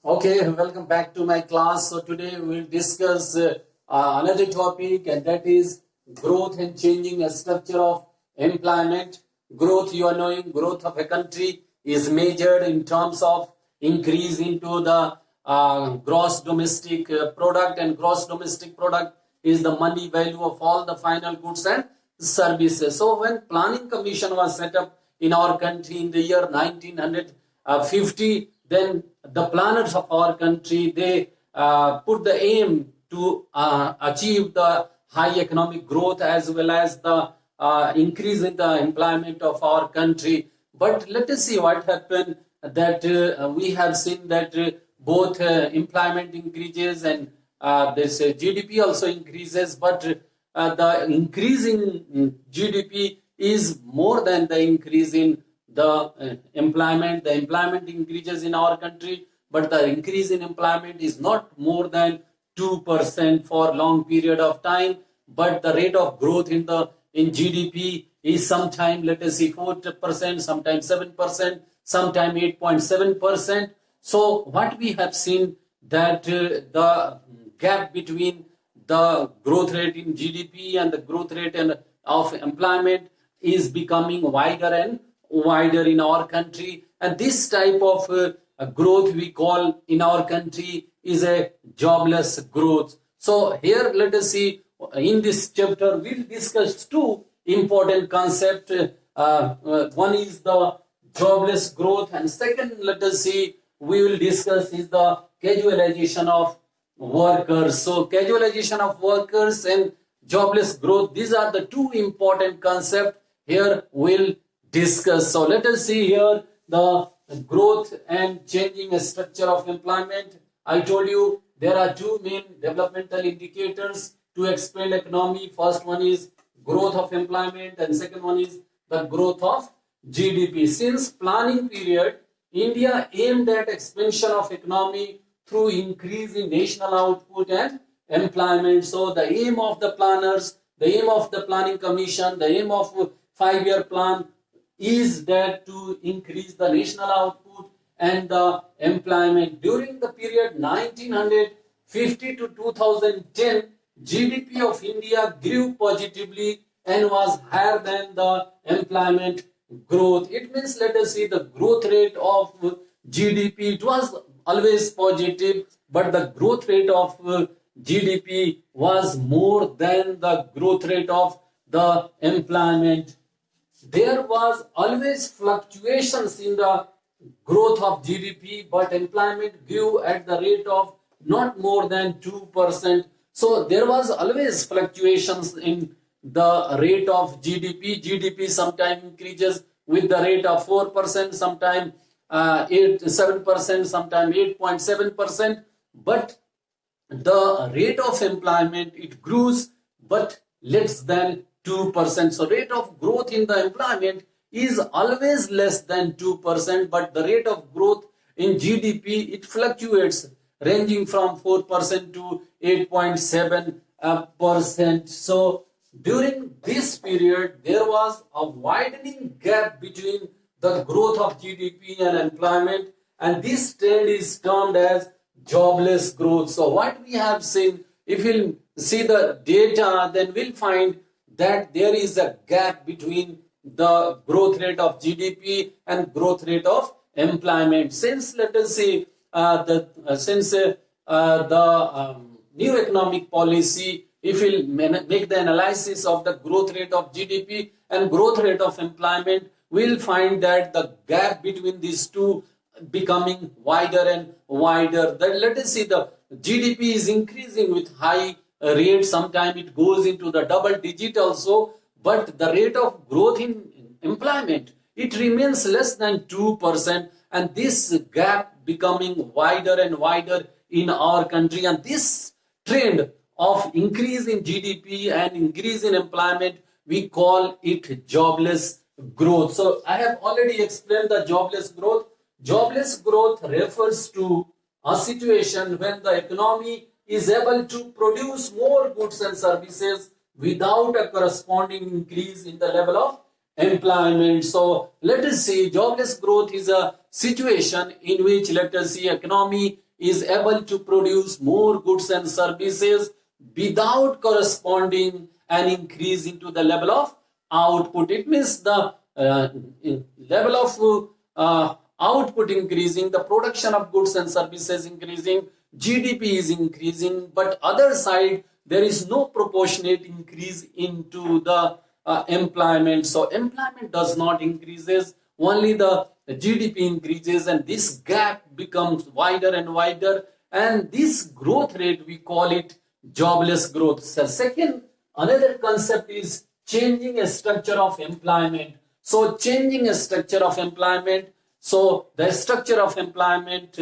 Okay, welcome back to my class. So today we will discuss another topic, and that is growth and changing a structure of employment. Growth, you are knowing, growth of a country is measured in terms of increase into the gross domestic product, and gross domestic product is the money value of all the final goods and services. So when Planning Commission was set up in our country in the year 1950, then the planners of our country, they put the aim to achieve the high economic growth as well as the increase in the employment of our country. But let us see what happened, that we have seen that both employment increases and this GDP also increases, but the increase in GDP is more than the increase in the employment. The employment increases in our country, but the increase in employment is not more than 2% for long period of time. But the rate of growth in GDP is sometime, let us see, 4%, sometimes 7%, sometime 8.7%. So what we have seen, that the gap between the growth rate in GDP and the growth rate of employment is becoming wider and wider in our country. And this type of growth we call in our country is a jobless growth. So here let us see, in this chapter we'll discuss two important concepts. One is the jobless growth, and second, let us see, we will discuss is the casualization of workers. So casualization of workers and jobless growth, these are the two important concepts here we'll discuss. So let us see here the growth and changing structure of employment. I told you there are two main developmental indicators to explain economy. First one is growth of employment, and second one is the growth of GDP. Since planning period, India aimed at expansion of economy through increase in national output and employment. So the aim of the planners, the aim of the Planning Commission, the aim of 5-year plan is that to increase the national output and the employment. During the period 1950 to 2010, GDP of India grew positively and was higher than the employment growth. It means, let us see, the growth rate of GDP, it was always positive, but the growth rate of GDP was more than the growth rate of the employment. There was always fluctuations in the growth of GDP, but employment grew at the rate of not more than 2%. So there was always fluctuations in the rate of GDP. GDP sometimes increases with the rate of 4%, sometimes 7%, sometimes 8.7%. But the rate of employment, it grows, but less than 2%. So rate of growth in the employment is always less than 2%, but the rate of growth in GDP, it fluctuates, ranging from 4% to 8.7%. So during this period, there was a widening gap between the growth of GDP and employment, and this trend is termed as jobless growth. So what we have seen, if we'll see the data, then we'll find that there is a gap between the growth rate of GDP and growth rate of employment. Since, let us see, the new economic policy, if we'll make the analysis of the growth rate of GDP and growth rate of employment, we'll find that the gap between these two becoming wider and wider. Then let us see, the GDP is increasing with high rate, sometimes it goes into the double digit also, but the rate of growth in employment, it remains less than 2%, and this gap becoming wider and wider in our country. And this trend of increase in GDP and increase in employment, we call it jobless growth. So I have already explained the jobless growth. Jobless growth refers to a situation when the economy is able to produce more goods and services without a corresponding increase in the level of employment. So let us see, jobless growth is a situation in which, let us see, economy is able to produce more goods and services without corresponding an increase into the level of output. It means the level of output increasing, the production of goods and services increasing, GDP is increasing, but other side there is no proportionate increase into the employment. So employment does not increases, only the GDP increases, and this gap becomes wider and wider, and this growth rate we call it jobless growth. So second, another concept is changing a structure of employment. So changing a structure of employment. So the structure of employment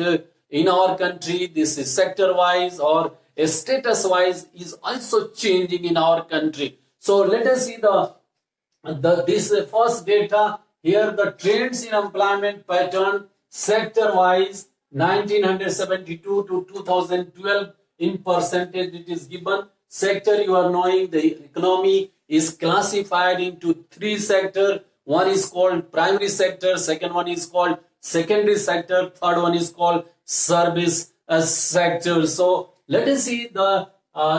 in our country, this is sector wise or status wise, is also changing in our country. So let us see this first data here, the trends in employment pattern sector wise 1972 to 2012 in percentage it is given. Sector, you are knowing the economy is classified into three sectors. One is called primary sector, second one is called secondary sector, third one is called service sector. So let us see the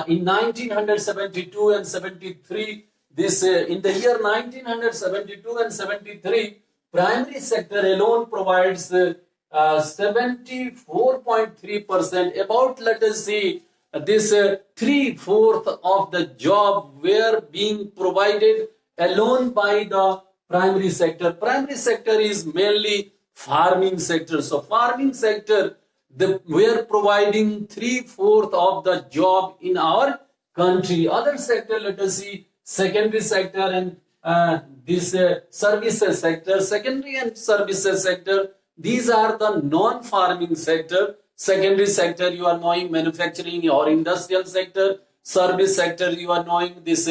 in 1972 and 73, this in the year 1972 and 73, primary sector alone provides 74.3%. About, let us see, this 3/4 of the job were being provided alone by the primary sector. Primary sector is mainly farming sector. So farming sector, we are providing 3/4 of the job in our country. Other sector, let us see, secondary sector and this services sector. Secondary and services sector, these are the non-farming sector. Secondary sector, you are knowing manufacturing or industrial sector. Service sector, you are knowing this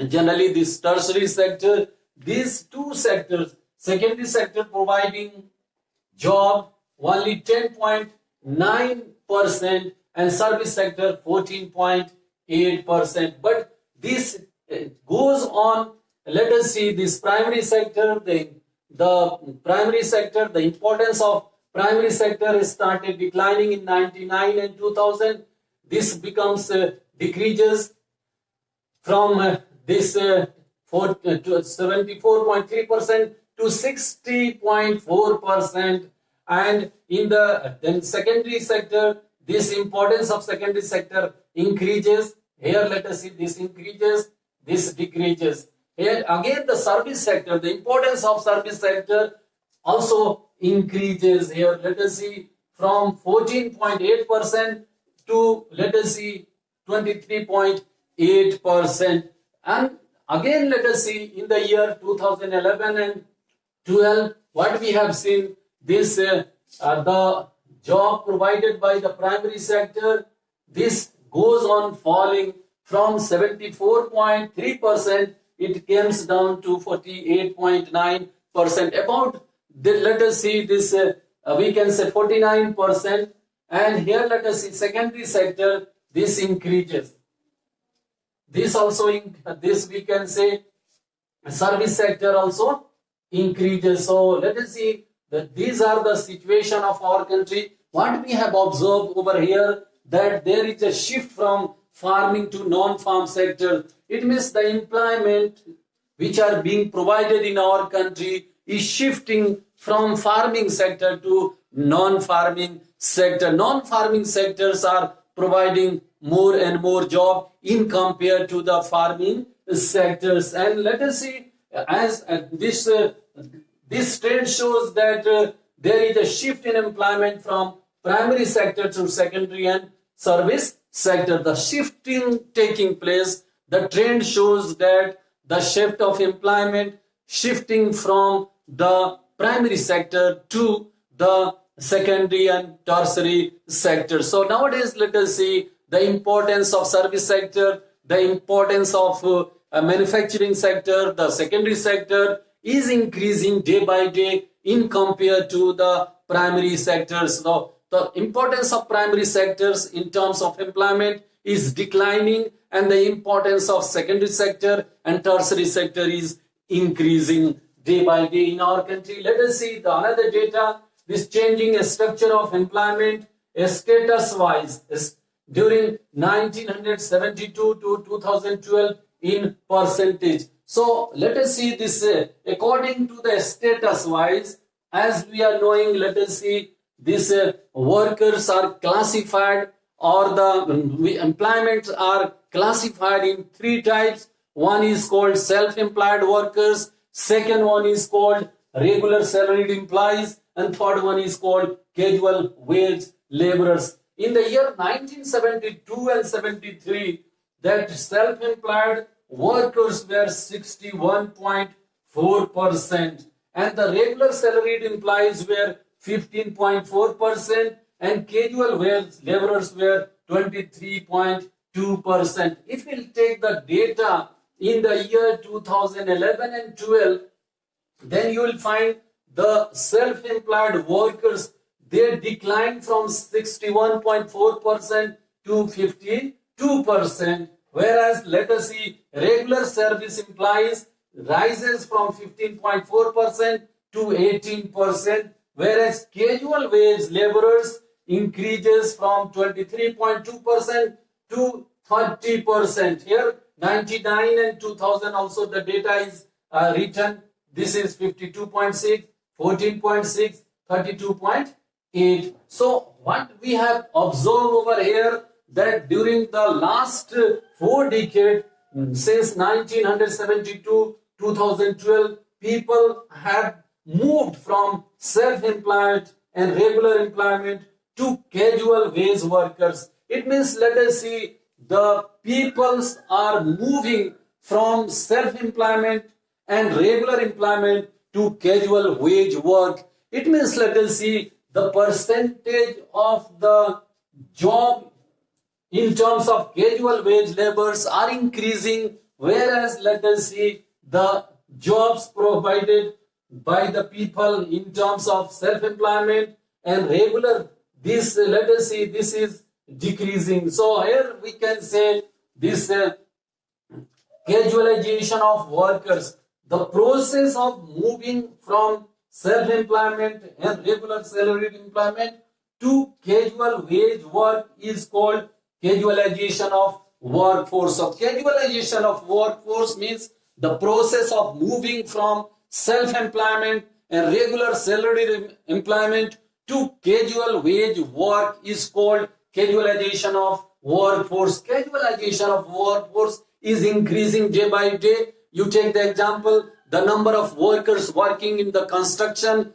generally this tertiary sector. These two sectors, secondary sector providing job only 10.9% and service sector 14.8%. But this goes on. Let us see this primary sector, the primary sector, the importance of primary sector started declining in 99 and 2000. This becomes decreases from this 74.3% to 60.4%. And in the then secondary sector, this importance of secondary sector increases. Here let us see, this increases, this decreases. Here again the service sector, the importance of service sector also increases. Here let us see, from 14.8% to, let us see, 23.8%. And again let us see, in the year 2011 and 12, what we have seen, this the job provided by the primary sector, this goes on falling from 74.3%, it comes down to 48.9%. About, let us see, this we can say 49%. And here let us see secondary sector, this increases. This also this we can say service sector also increases. So let us see that these are the situation of our country. What we have observed over here, that there is a shift from farming to non-farm sector. It means the employment which are being provided in our country is shifting from farming sector to non-farming sector. Non-farming sectors are providing more and more job in compared to the farming sectors. And let us see, as this trend shows that there is a shift in employment from primary sector to secondary and service sector. The shifting taking place, the trend shows that the shift of employment shifting from the primary sector to the secondary and tertiary sector. So nowadays let us see the importance of service sector, the importance of manufacturing sector, the secondary sector is increasing day by day in compared to the primary sectors. So the importance of primary sectors in terms of employment is declining, and the importance of secondary sector and tertiary sector is increasing day by day in our country. Let us see the another data, this changing structure of employment status wise during 1972 to 2012 in percentage. So let us see this according to the status wise. As we are knowing, let us see these workers are classified, or the employments are classified in three types. One is called self-employed workers, second one is called regular salaried employees, and third one is called casual wage laborers. In the year 1972 and 73, that self-employed workers were 61.4%, and the regular salaried employees were 15.4%, and casual wage laborers were 23.2%. If we take the data in the year 2011 and 12, then you will find the self-employed workers, they declined from 61.4% to 52%, whereas let us see regular service employees rises from 15.4% to 18%, whereas casual wage laborers increases from 23.2% to 30%. Here 99 and 2000 also the data is written. This is 52.6, 14.6, 32.8. So what we have observed over here, that during the last 4 decades, since 1972 2012, people have moved from self-employed and regular employment to casual wage workers. It means, let us see, the peoples are moving from self-employment and regular employment to casual wage work. It means, let us see, the percentage of the job in terms of casual wage laborers are increasing, whereas let us see the jobs provided by the people in terms of self-employment and regular, this let us see, this is decreasing. So here we can say this casualization of workers, the process of moving from self-employment and regular salaried employment to casual wage work is called casualization of workforce. So casualization of workforce means the process of moving from self-employment and regular salaried employment to casual wage work is called casualization of workforce. Casualization of workforce is increasing day by day. You take the example, the number of workers working in the construction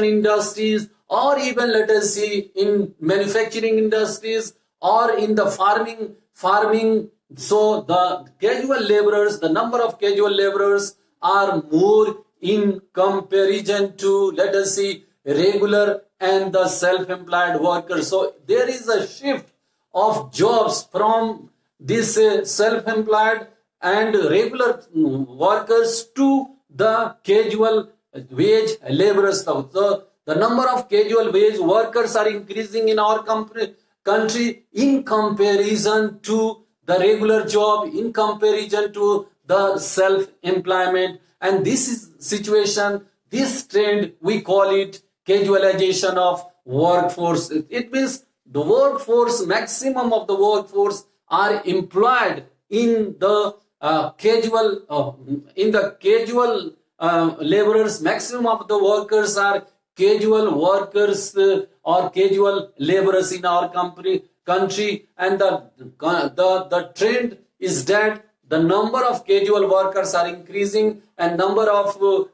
industries, or even let us see in manufacturing industries, or in the farming. So the casual laborers, the number of casual laborers are more in comparison to, let us see, regular and the self-employed workers. So there is a shift of jobs from this self-employed and regular workers to the casual wage laborers. So the number of casual wage workers are increasing in our country in comparison to the regular job, in comparison to the self-employment. And this is situation, this trend, we call it casualization of workforce. It means the workforce, maximum of the workforce are employed in the casual laborers. Maximum of the workers are casual workers or casual laborers in our country, and the trend is that the number of casual workers are increasing and number of the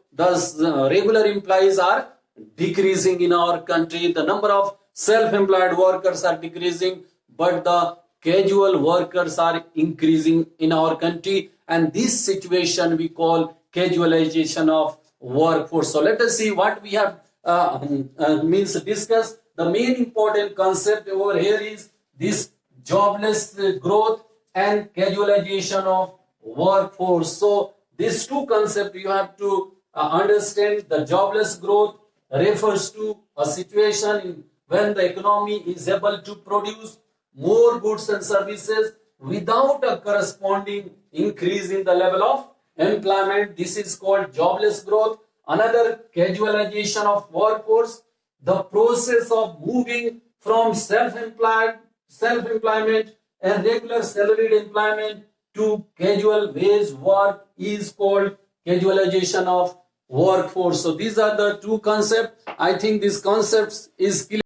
regular employees are decreasing in our country. The number of self-employed workers are decreasing, but the casual workers are increasing in our country, and this situation we call casualization of workforce. So let us see what we have discuss. The main important concept over here is this jobless growth and casualization of workforce. So these two concepts you have to understand. The jobless growth refers to a situation when the economy is able to produce more goods and services without a corresponding increase in the level of employment. This is called jobless growth. Another, casualization of workforce, the process of moving from self-employment and regular salaried employment to casual wage work is called casualization of workforce. So these are the two concepts. I think these concepts is clear.